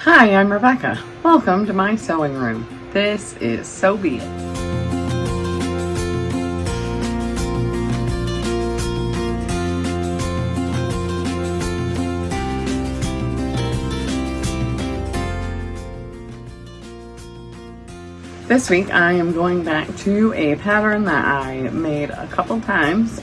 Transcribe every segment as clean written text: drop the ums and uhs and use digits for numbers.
Hi, I'm Rebecca. Welcome to my sewing room. This is So Be It. This week I am going back to a pattern that I made a couple times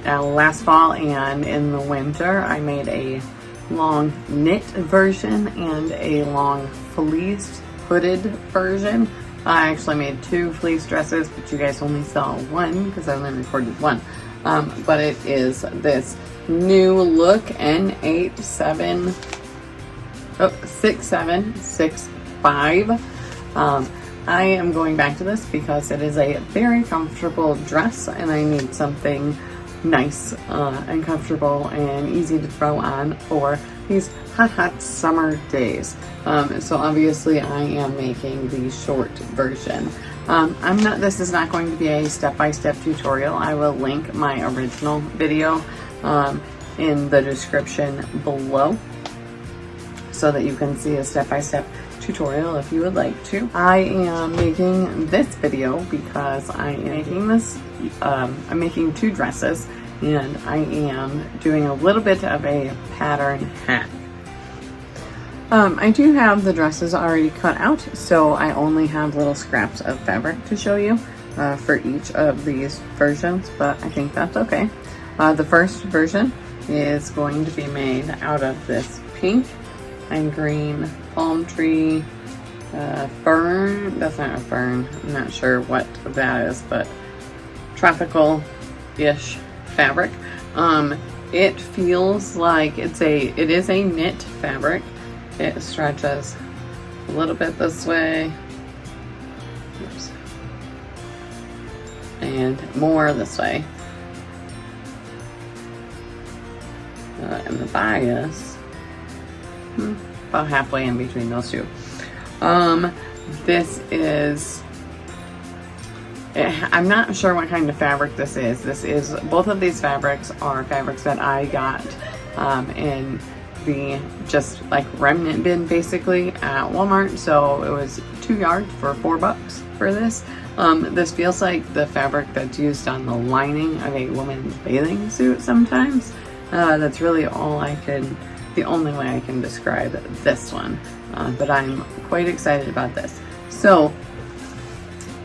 last fall and in the winter. I made a long knit version and a long fleece hooded version. I actually made two fleece dresses, but you guys only saw one because I only recorded one. But it is this new Look N6765. I am going back to this because it is a very comfortable dress and I need something nice and comfortable and easy to throw on for these hot summer days. So obviously I am making the short version. This is not going to be a step-by-step tutorial. I will link my original video in the description below so that you can see a step-by-step tutorial if you would like to. I am making this video because I am making this, I'm making two dresses and I am doing a little bit of a pattern hack. I do have the dresses already cut out, so I only have little scraps of fabric to show you for each of these versions, but I think that's okay. The first version is going to be made out of this pink and green palm tree fern. That's not a fern. I'm not sure what that is, but tropical-ish fabric. It feels like it is a knit fabric. It stretches a little bit this way. Oops. And more this way. And the bias about halfway in between those two. This is, I'm not sure what kind of fabric this is. Both of these fabrics are fabrics that I got in the just like remnant bin basically at Walmart. So it was 2 yards for $4 for this. This feels like the fabric that's used on the lining of a woman's bathing suit sometimes. That's really the only way I can describe this one, but I'm quite excited about this. So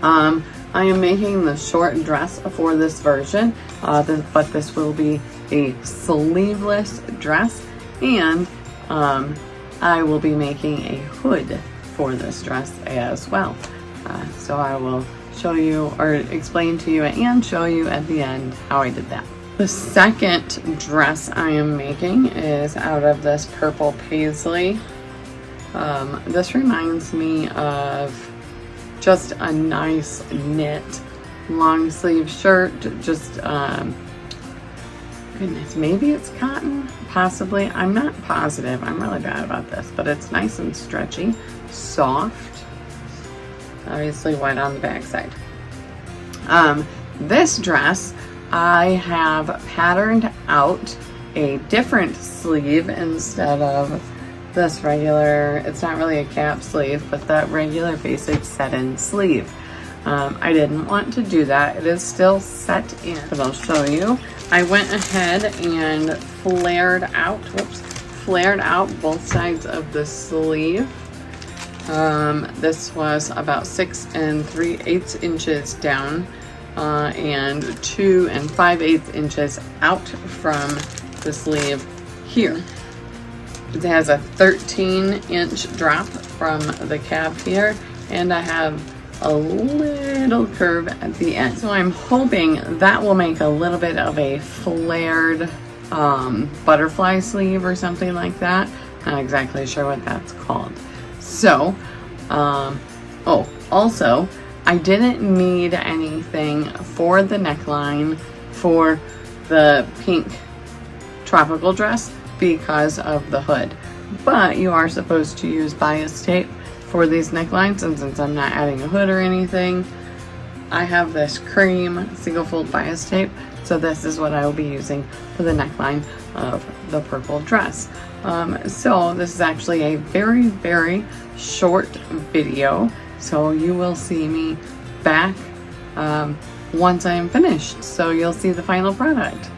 I am making the short dress for this version, but this will be a sleeveless dress, and I will be making a hood for this dress as well. So I will show you or explain to you and show you at the end how I did that. The second dress I am making is out of this purple paisley. This reminds me of just a nice knit long sleeve shirt. Just, goodness, maybe it's cotton, possibly. I'm not positive. I'm really bad about this, but it's nice and stretchy, soft. Obviously white on the backside. This dress, I have patterned out a different sleeve instead of this regular, it's not really a cap sleeve, but that regular basic set-in sleeve. I didn't want to do that. It is still set in, but I'll show you. I went ahead and flared out both sides of the sleeve. This was about 6 3/8 inches down. And 2 5/8 inches out from the sleeve here. It has a 13-inch drop from the cap here, and I have a little curve at the end. So I'm hoping that will make a little bit of a flared butterfly sleeve or something like that. Not exactly sure what that's called. So, also, I didn't need anything for the neckline for the pink tropical dress because of the hood. But you are supposed to use bias tape for these necklines, and since I'm not adding a hood or anything, I have this cream single fold bias tape, so this is what I will be using for the neckline of the purple dress. So this is actually a very, very short video. So you will see me back once I am finished. So you'll see the final product.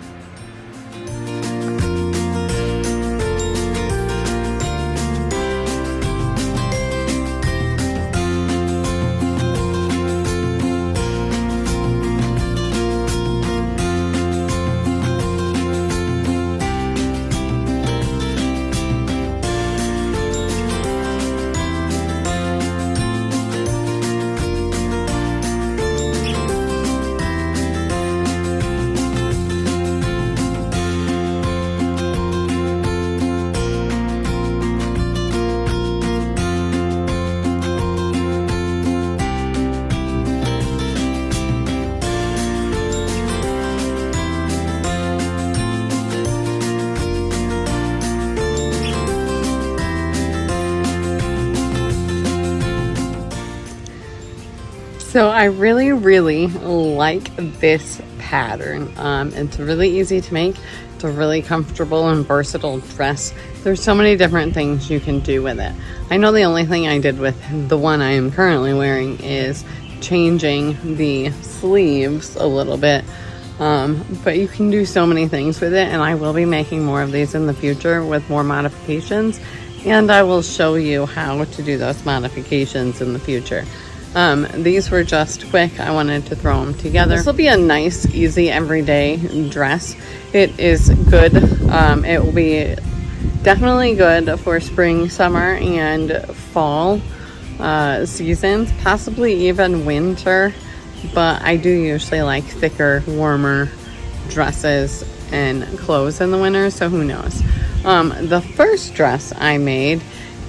So I really, really like this pattern. It's really easy to make. It's a really comfortable and versatile dress. There's so many different things you can do with it. I know the only thing I did with the one I am currently wearing is changing the sleeves a little bit. But you can do so many things with it, and I will be making more of these in the future with more modifications, and I will show you how to do those modifications in the future. These were just quick. I wanted to throw them together. This will be a nice, easy, everyday dress. It is good. It will be definitely good for spring, summer, and fall seasons, possibly even winter. But I do usually like thicker, warmer dresses and clothes in the winter, so who knows. The first dress I made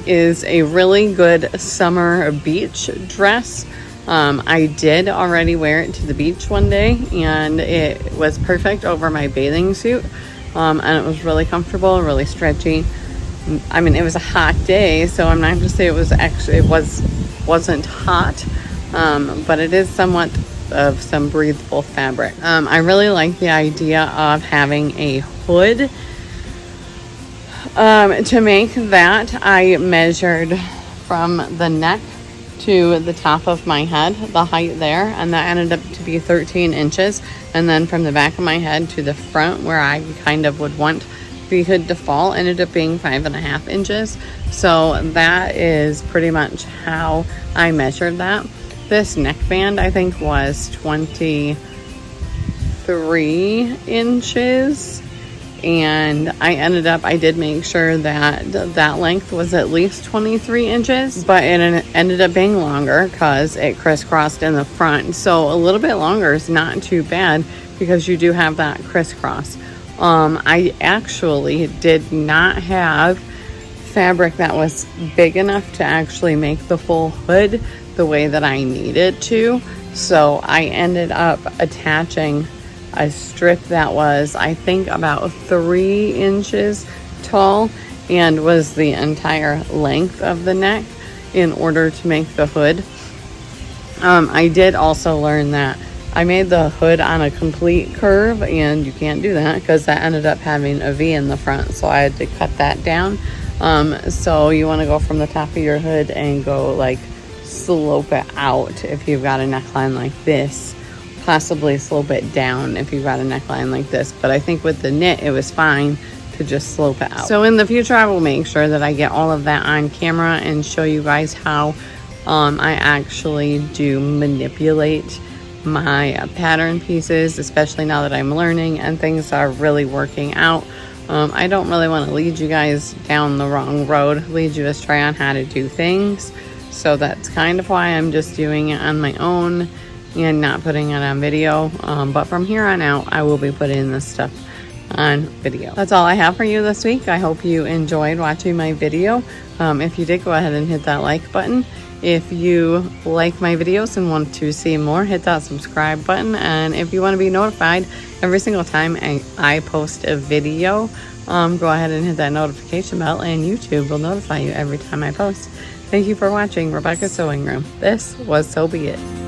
is a really good summer beach dress. I did already wear it to the beach one day, and it was perfect over my bathing suit, and it was really comfortable, really stretchy. I mean, it was a hot day, so I'm not going to say wasn't hot, but it is somewhat of some breathable fabric. I really like the idea of having a hood. To make that, I measured from the neck to the top of my head, the height there, and that ended up to be 13 inches. And then from the back of my head to the front, where I kind of would want the hood to fall, ended up being 5.5 inches. So that is pretty much how I measured that. This neckband, I think, was 23 inches. And I did make sure that that length was at least 23 inches, but it ended up being longer because it crisscrossed in the front. So a little bit longer is not too bad because you do have that crisscross. I actually did not have fabric that was big enough to actually make the full hood the way that I needed to. So I ended up attaching a strip that was, I think, about 3 inches tall and was the entire length of the neck in order to make the hood. I did also learn that I made the hood on a complete curve, and you can't do that because that ended up having a V in the front, so I had to cut that down. So you want to go from the top of your hood and go like slope it out if you've got a neckline like this. Possibly slope it down if you've got a neckline like this, but I think with the knit it was fine to just slope it out. So in the future I will make sure that I get all of that on camera and show you guys how I actually do manipulate my pattern pieces, especially now that I'm learning and things are really working out. I don't really want to lead you guys down the wrong road, lead you astray on how to do things. So that's kind of why I'm just doing it on my own and not putting it on video. But from here on out, I will be putting this stuff on video. That's all I have for you this week. I hope you enjoyed watching my video. If you did, go ahead and hit that like button. If you like my videos and want to see more, hit that subscribe button. And if you want to be notified every single time I post a video, go ahead and hit that notification bell, and YouTube will notify you every time I post. Thank you for watching Rebecca's Sewing Room. This was So Be It.